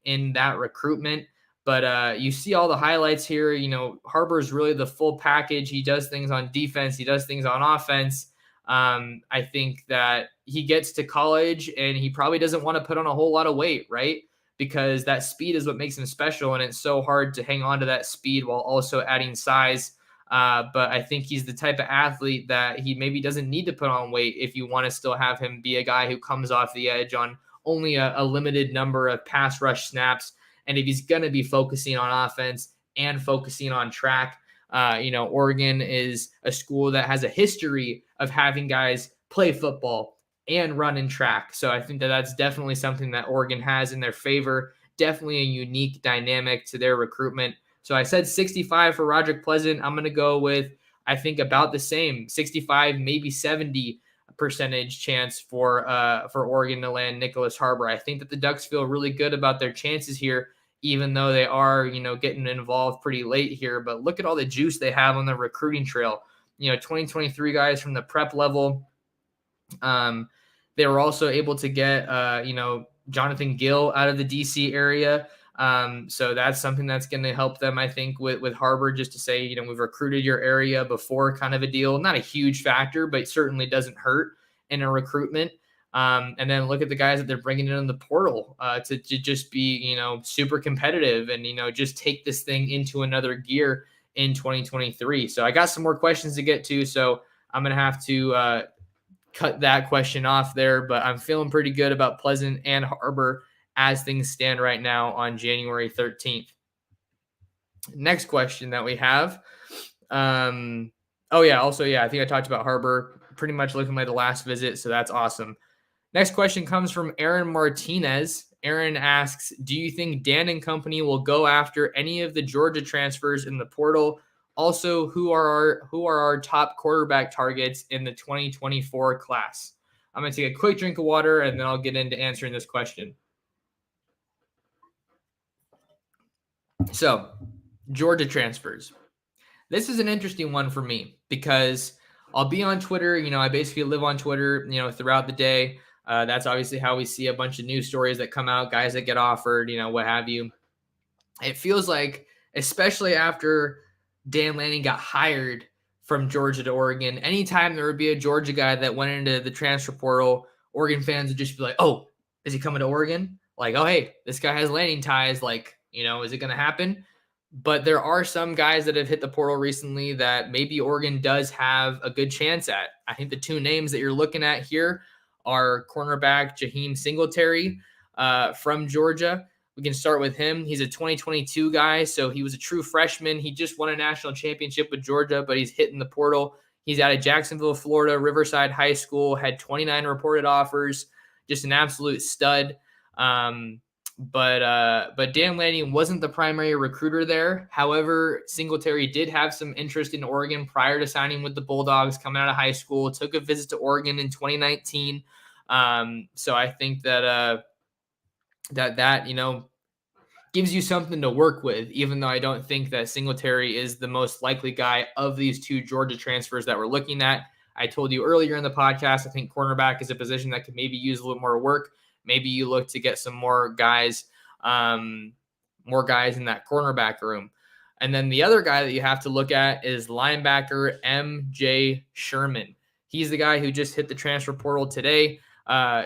in that recruitment. But you see all the highlights here. Harbor's really the full package. He does things on defense. He does things on offense. I think that he gets to college and he probably doesn't want to put on a whole lot of weight, right? Because that speed is what makes him special, and it's so hard to hang on to that speed while also adding size. But I think he's the type of athlete that he maybe doesn't need to put on weight if you want to still have him be a guy who comes off the edge on only a limited number of pass rush snaps. And if he's going to be focusing on offense and focusing on track, Oregon is a school that has a history of having guys play football and run in track. So I think that that's definitely something that Oregon has in their favor. Definitely a unique dynamic to their recruitment. So I said 65 for Roderick Pleasant. I'm going to go with, I think, about the same, 65, maybe 70% chance for Oregon to land Nicholas Harbor. I think that the Ducks feel really good about their chances here, even though they are, getting involved pretty late here. But look at all the juice they have on the recruiting trail. 2023 guys from the prep level. They were also able to get, Jonathan Gill out of the DC area. So that's something that's going to help them, I think, with Harbor, just to say, we've recruited your area before, kind of a deal. Not a huge factor, but certainly doesn't hurt in a recruitment. And then look at the guys that they're bringing in the portal to just be, super competitive and, just take this thing into another gear in 2023. So I got some more questions to get to, so I'm going to have to cut that question off there, but I'm feeling pretty good about Pleasant and Harbor as things stand right now on January 13th. Next question that we have. I think I talked about Harbor pretty much looking like the last visit, so that's awesome. Next question comes from Aaron Martinez. Aaron asks, do you think Dan and company will go after any of the Georgia transfers in the portal? Also, who are our top quarterback targets in the 2024 class? I'm going to take a quick drink of water, and then I'll get into answering this question. So, Georgia transfers. This is an interesting one for me because I'll be on Twitter. I basically live on Twitter, throughout the day. That's obviously how we see a bunch of news stories that come out, guys that get offered, what have you. It feels like, especially after Dan Lanning got hired from Georgia to Oregon, anytime there would be a Georgia guy that went into the transfer portal, Oregon fans would just be like, oh, is he coming to Oregon? Like, oh, hey, this guy has Lanning ties. Like, is it going to happen? But there are some guys that have hit the portal recently that maybe Oregon does have a good chance at. I think the two names that you're looking at here are cornerback Jaheim Singletary from Georgia. We can start with him. He's a 2022 guy, so he was a true freshman. He just won a national championship with Georgia, but he's hitting the portal. He's out of Jacksonville, Florida, Riverside High School, had 29 reported offers, just an absolute stud. But Dan Lanning wasn't the primary recruiter there. However, Singletary did have some interest in Oregon prior to signing with the Bulldogs coming out of high school, took a visit to Oregon in 2019. So I think that gives you something to work with, even though I don't think that Singletary is the most likely guy of these two Georgia transfers that we're looking at. I told you earlier in the podcast, I think cornerback is a position that could maybe use a little more work. Maybe you look to get some more guys in that cornerback room. And then the other guy that you have to look at is linebacker MJ Sherman. He's the guy who just hit the transfer portal today,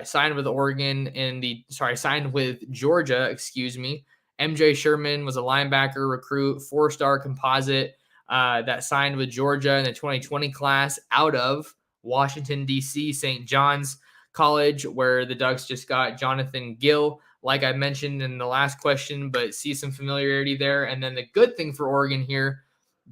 signed with Georgia, MJ Sherman was a linebacker recruit, 4-star composite that signed with Georgia in the 2020 class out of Washington, D.C., St. John's College, where the Ducks just got Jonathan Gill, like I mentioned in the last question, but see some familiarity there. And then the good thing for Oregon here,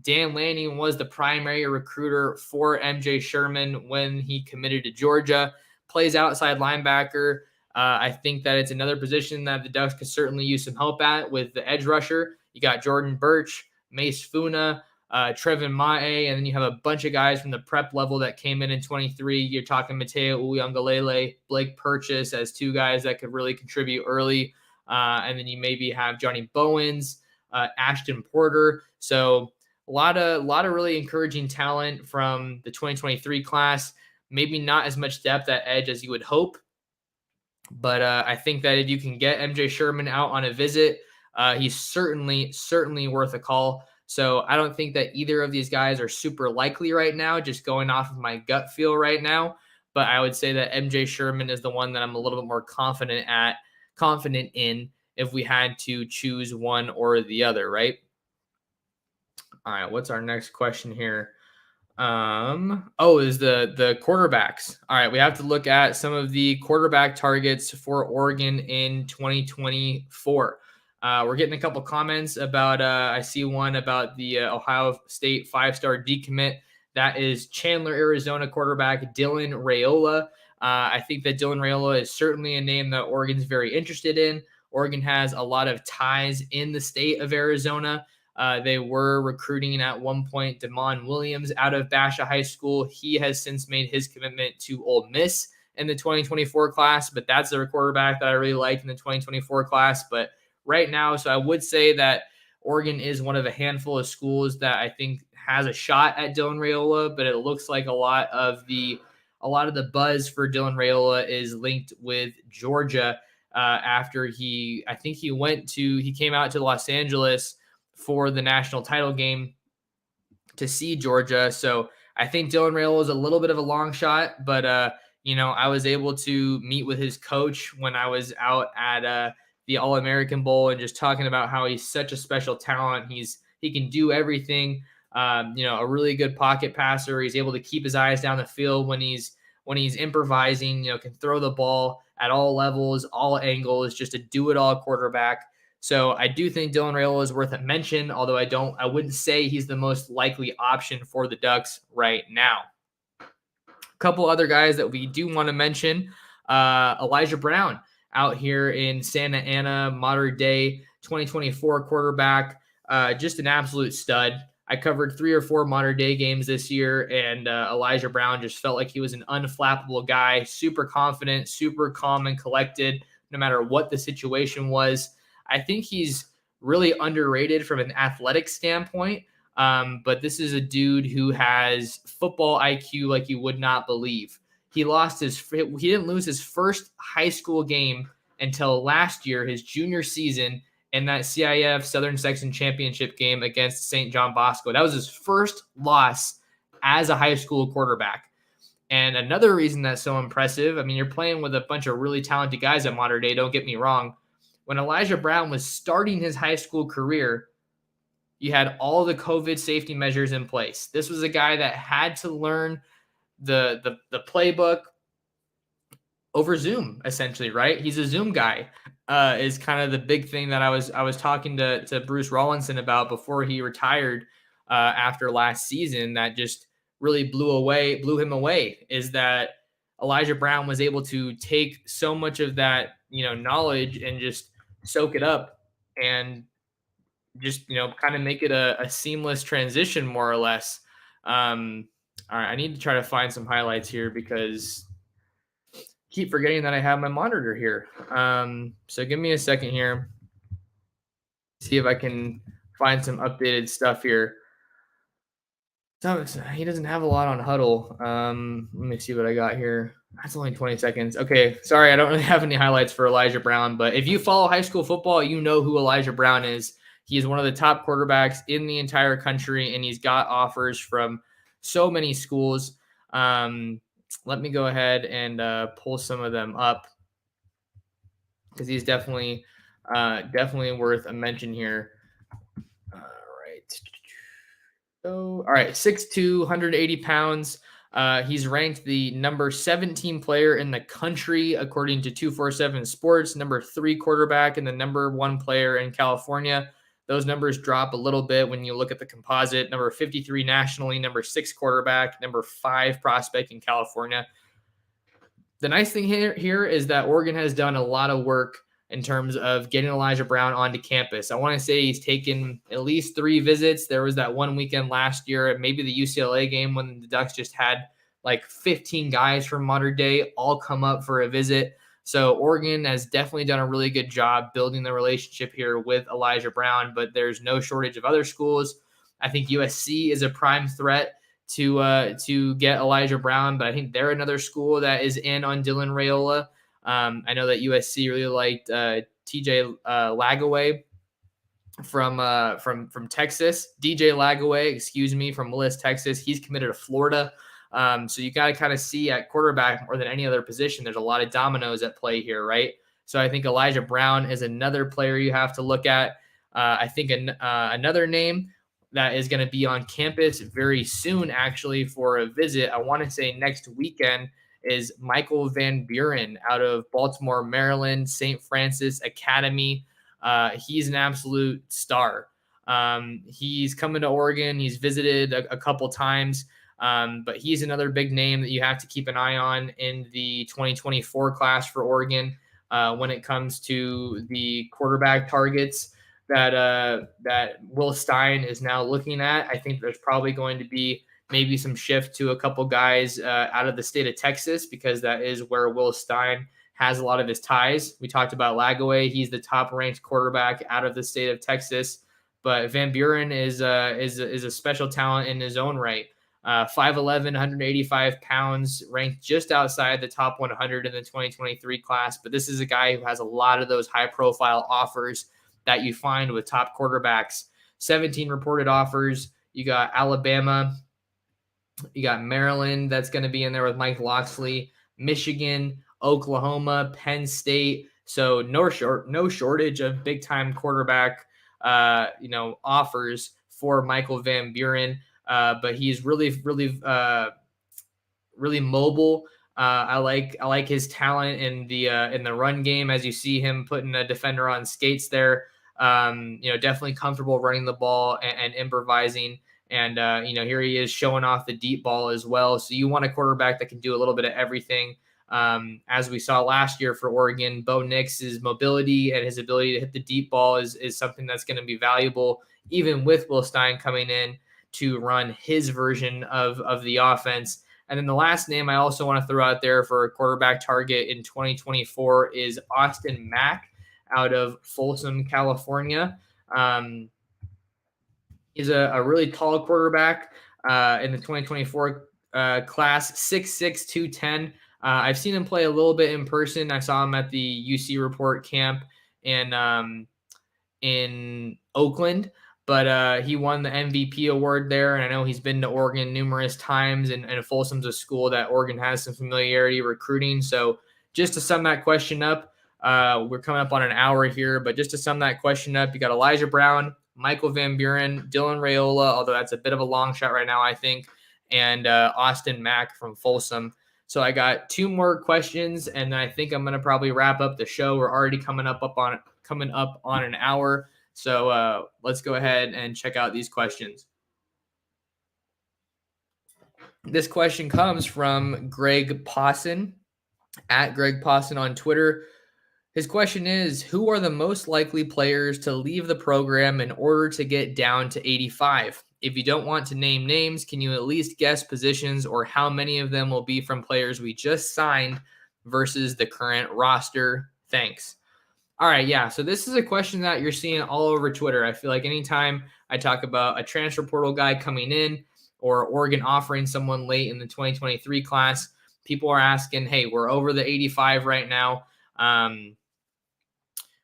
Dan Lanning was the primary recruiter for MJ Sherman when he committed to Georgia, plays outside linebacker. I think that it's another position that the Ducks could certainly use some help at with the edge rusher. You got Jordan Birch, Mace Funa, Trevin Mae, and then you have a bunch of guys from the prep level that came in 23. You're talking Mateo Uyunglele, Blake Purchase as two guys that could really contribute early. And then you maybe have Johnny Bowens, Ashton Porter. So a lot of really encouraging talent from the 2023 class. Maybe not as much depth at edge as you would hope. But I think that if you can get MJ Sherman out on a visit, he's certainly worth a call. So I don't think that either of these guys are super likely right now, just going off of my gut feel right now. But I would say that MJ Sherman is the one that I'm a little bit more confident in if we had to choose one or the other, right? All right, what's our next question here? Is the quarterbacks. All right, we have to look at some of the quarterback targets for Oregon in 2024. We're getting a couple comments about, I see one about the Ohio State 5-star decommit. That is Chandler, Arizona quarterback Dylan Raiola. I think that Dylan Raiola is certainly a name that Oregon's very interested in. Oregon has a lot of ties in the state of Arizona. They were recruiting at one point Damon Williams out of Basha High School. He has since made his commitment to Ole Miss in the 2024 class, but that's a quarterback that I really liked in the 2024 class. But right now, so I would say that Oregon is one of a handful of schools that I think has a shot at Dylan Raiola, but it looks like a lot of the buzz for Dylan Raiola is linked with Georgia after he came out to Los Angeles for the national title game to see Georgia. So I think Dylan Raiola is a little bit of a long shot, but I was able to meet with his coach when I was out at the All-American Bowl and just talking about how he's such a special talent. He can do everything. A really good pocket passer. He's able to keep his eyes down the field when he's improvising, can throw the ball at all levels, all angles, just a do-it-all quarterback. So I do think Dylan Raiola is worth a mention, although I wouldn't say he's the most likely option for the Ducks right now. A couple other guys that we do want to mention, Elijah Brown out here in Santa Ana, modern day 2024 quarterback, just an absolute stud. I covered 3 or 4 modern day games this year, and Elijah Brown just felt like he was an unflappable guy, super confident, super calm and collected, no matter what the situation was. I think he's really underrated from an athletic standpoint, but this is a dude who has football IQ like you would not believe. He didn't lose his first high school game until last year, his junior season, in that CIF Southern Section Championship game against St. John Bosco. That was his first loss as a high school quarterback. And another reason that's so impressive, you're playing with a bunch of really talented guys at modern day, don't get me wrong. When Elijah Brown was starting his high school career, you had all the COVID safety measures in place. This was a guy that had to learn the playbook, over Zoom, essentially, right? He's a Zoom guy. Is kind of the big thing that I was talking to Bruce Rawlinson about before he retired after last season. That just really blew him away. Is that Elijah Brown was able to take so much of that knowledge and just soak it up and just kind of make it a seamless transition, more or less. All right, I need to try to find some highlights here because keep forgetting that I have my monitor here. So give me a second here. See if I can find some updated stuff here. So he doesn't have a lot on Huddle. Let me see what I got here. That's only 20 seconds. Okay, sorry, I don't really have any highlights for Elijah Brown, but if you follow high school football, you know who Elijah Brown is. He is one of the top quarterbacks in the entire country, and he's got offers from so many schools. Let me go ahead and pull some of them up because he's definitely worth a mention here. All right. So, all right, 6'2", 180 pounds. He's ranked the number 17 player in the country, according to 247 Sports, number 3 quarterback, and the number 1 player in California. Those numbers drop a little bit when you look at the composite. Number 53 nationally, number 6 quarterback, number 5 prospect in California. The nice thing here is that Oregon has done a lot of work in terms of getting Elijah Brown onto campus. I want to say he's taken at least 3 visits. There was that one weekend last year, maybe the UCLA game, when the Ducks just had like 15 guys from modern day all come up for a visit. So Oregon has definitely done a really good job building the relationship here with Elijah Brown, but there's no shortage of other schools. I think USC is a prime threat to get Elijah Brown, but I think they're another school that is in on Dylan Raiola. I know that USC really liked TJ Lagaway from Texas. DJ Lagaway, excuse me, from Willis, Texas. He's committed to Florida. So you got to kind of see at quarterback more than any other position, there's a lot of dominoes at play here, right? So I think Elijah Brown is another player you have to look at. I think another name that is going to be on campus very soon, actually, for a visit, I want to say next weekend, is Michael Van Buren out of Baltimore, Maryland, St. Francis Academy. He's an absolute star. He's coming to Oregon. He's visited a couple times, but he's another big name that you have to keep an eye on in the 2024 class for Oregon when it comes to the quarterback targets that Will Stein is now looking at. I think there's probably going to be maybe some shift to a couple guys out of the state of Texas, because that is where Will Stein has a lot of his ties. We talked about Lagaway. He's the top ranked quarterback out of the state of Texas, but Van Buren is a special talent in his own right. 5'11", 185 pounds, ranked just outside the top 100 in the 2023 class. But this is a guy who has a lot of those high profile offers that you find with top quarterbacks. 17 reported offers. You got Alabama. You got Maryland that's going to be in there with Mike Locksley, Michigan, Oklahoma, Penn State. So no shortage of big time quarterback, offers for Michael Van Buren. But he's really mobile. I like his talent in the run game, as you see him putting a defender on skates there. Definitely comfortable running the ball and improvising. And, here he is showing off the deep ball as well. So you want a quarterback that can do a little bit of everything. As we saw last year for Oregon, Bo Nix's mobility and his ability to hit the deep ball is something that's going to be valuable, even with Will Stein coming in to run his version of the offense. And then the last name I also want to throw out there for a quarterback target in 2024 is Austin Mack out of Folsom, California. He's a really tall quarterback in the 2024 class, 6'6", 210. I've seen him play a little bit in person. I saw him at the UC Report camp in Oakland, but he won the MVP award there. And I know he's been to Oregon numerous times, and Folsom's a school that Oregon has some familiarity recruiting. So just to sum that question up, we're coming up on an hour here, but just to sum that question up, you got Elijah Brown, Michael Van Buren, Dylan Raiola, although that's a bit of a long shot right now, I think, and Austin Mack from Folsom. So I got 2 more questions, and I think I'm gonna probably wrap up the show. We're already coming up on an hour. So let's go ahead and check out these questions. This question comes from Greg Pawson, at Greg Pawson on Twitter. His question is, who are the most likely players to leave the program in order to get down to 85? If you don't want to name names, can you at least guess positions or how many of them will be from players we just signed versus the current roster? Thanks. All right, yeah. So this is a question that you're seeing all over Twitter. I feel like anytime I talk about a transfer portal guy coming in or Oregon offering someone late in the 2023 class, people are asking, hey, we're over the 85 right now.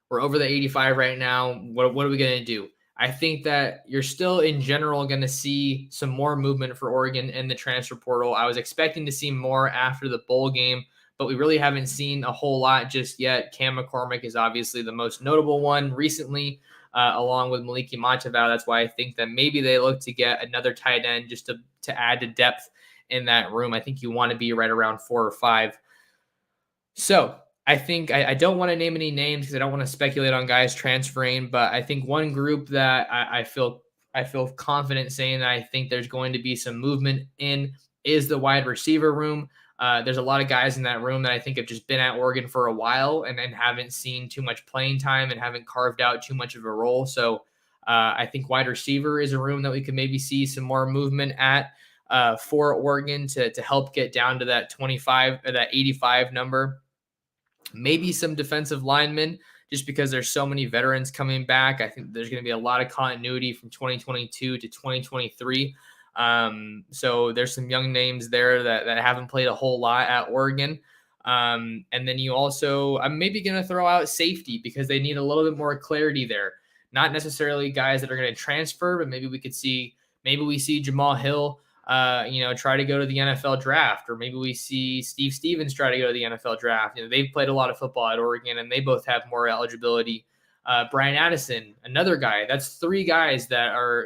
We're over the 85 right now. What are we going to do? I think that you're still in general going to see some more movement for Oregon in the transfer portal. I was expecting to see more after the bowl game, but we really haven't seen a whole lot just yet. Cam McCormick is obviously the most notable one recently, along with Maliki Matavao. That's why I think that maybe they look to get another tight end just to add to depth in that room. I think you want to be right around 4 or 5. So I think I don't want to name any names because I don't want to speculate on guys transferring, but I think one group that I feel confident saying that I think there's going to be some movement in is the wide receiver room. There's a lot of guys in that room that I think have just been at Oregon for a while and then haven't seen too much playing time and haven't carved out too much of a role. So I think wide receiver is a room that we could maybe see some more movement at for Oregon to help get down to that 25 or that 85 number. Maybe some defensive linemen, just because there's so many veterans coming back. I think there's going to be a lot of continuity from 2022 to 2023. So there's some young names there that haven't played a whole lot at Oregon. And then you also, I'm maybe going to throw out safety because they need a little bit more clarity there. Not necessarily guys that are going to transfer, but maybe we see Jamal Hill try to go to the NFL draft, or maybe we see Steve Stevens try to go to the NFL draft. They've played a lot of football at Oregon and they both have more eligibility. Brian Addison, another guy. That's 3 guys that are,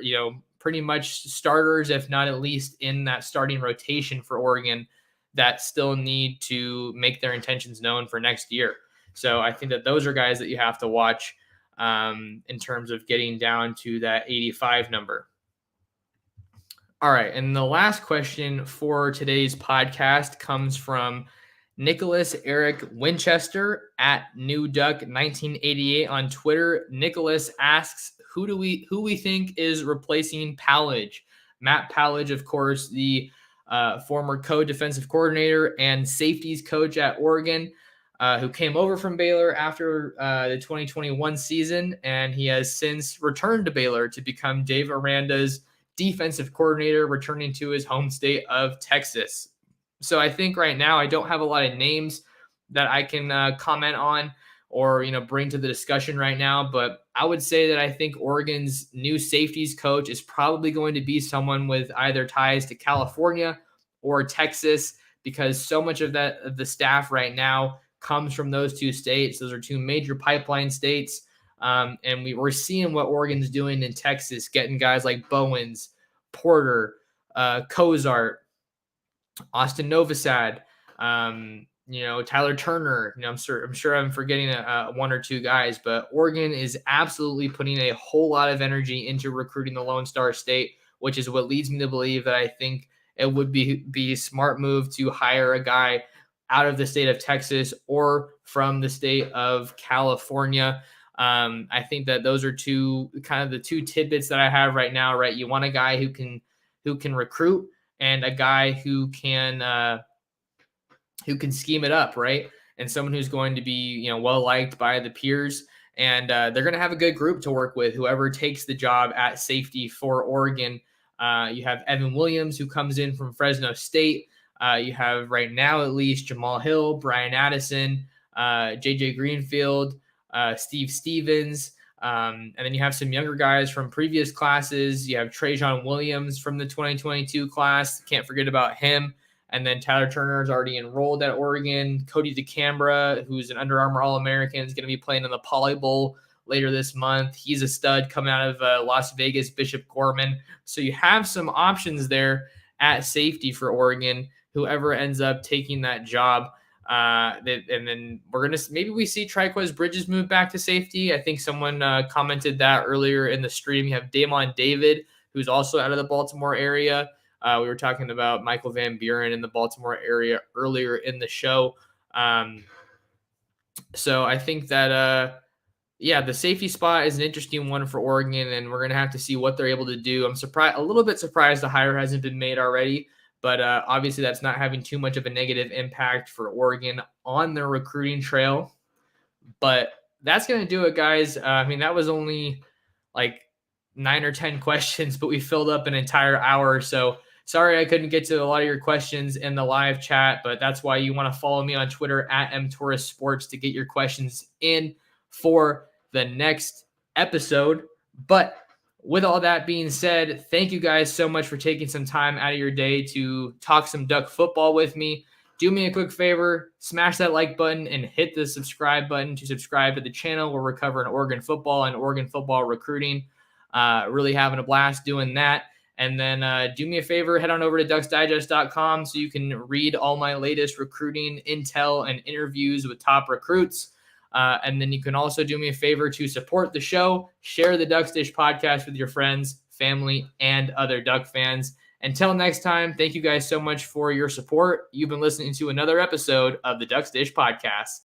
pretty much starters, if not at least in that starting rotation for Oregon, that still need to make their intentions known for next year. So I think that those are guys that you have to watch in terms of getting down to that 85 number. All right, and the last question for today's podcast comes from Nicholas Eric Winchester at New Duck 1988 on Twitter. Nicholas asks, who we think is replacing Pallage? Matt Pallage, of course, the former co-defensive coordinator and safeties coach at Oregon, who came over from Baylor after the 2021 season, and he has since returned to Baylor to become Dave Aranda's defensive coordinator, returning to his home state of Texas. So I think right now I don't have a lot of names that I can comment on or bring to the discussion right now, but I would say that I think Oregon's new safeties coach is probably going to be someone with either ties to California or Texas, because so much of the staff right now comes from those 2 states. Those are 2 major pipeline states. And we're seeing what Oregon's doing in Texas, getting guys like Bowens, Porter, Cozart, Austin Novosad, Tyler Turner. I'm sure I'm forgetting 1 or 2 guys, but Oregon is absolutely putting a whole lot of energy into recruiting the Lone Star State, which is what leads me to believe that I think it would be a smart move to hire a guy out of the state of Texas or from the state of California. I think that those are the 2 tidbits that I have right now, right? You want a guy who can recruit and a guy who can scheme it up, right? And someone who's going to be, well-liked by the peers, and they're going to have a good group to work with, whoever takes the job at safety for Oregon. You have Evan Williams, who comes in from Fresno State. You have right now at least Jamal Hill, Brian Addison, JJ Greenfield, Steve Stevens, and then you have some younger guys from previous classes. You have Trajan Williams from the 2022 class. Can't forget about him. And then Tyler Turner is already enrolled at Oregon. Cody DeCambra, who's an Under Armour All-American, is going to be playing in the Poly Bowl later this month. He's a stud coming out of Las Vegas, Bishop Gorman. So you have some options there at safety for Oregon whoever ends up taking that job. And then maybe we see Triquez Bridges move back to safety. I think someone commented that earlier in the stream. You have Damon David, who's also out of the Baltimore area. We were talking about Michael Van Buren in the Baltimore area earlier in the show. So I think that, the safety spot is an interesting one for Oregon, and we're going to have to see what they're able to do. I'm a little bit surprised the hire hasn't been made already, but obviously that's not having too much of a negative impact for Oregon on their recruiting trail. But that's going to do it, guys. That was only like 9 or 10 questions, but we filled up an entire hour. So sorry I couldn't get to a lot of your questions in the live chat, but that's why you want to follow me on Twitter at mtorresports to get your questions in for the next episode. But with all that being said, thank you guys so much for taking some time out of your day to talk some Duck football with me. Do me a quick favor, smash that like button and hit the subscribe button to subscribe to the channel where we're covering Oregon football and Oregon football recruiting. Really having a blast doing that. And then do me a favor, head on over to ducksdigest.com so you can read all my latest recruiting intel and interviews with top recruits. And then you can also do me a favor to support the show, share the Ducks Dish podcast with your friends, family, and other Duck fans. Until next time, thank you guys so much for your support. You've been listening to another episode of the Ducks Dish podcast.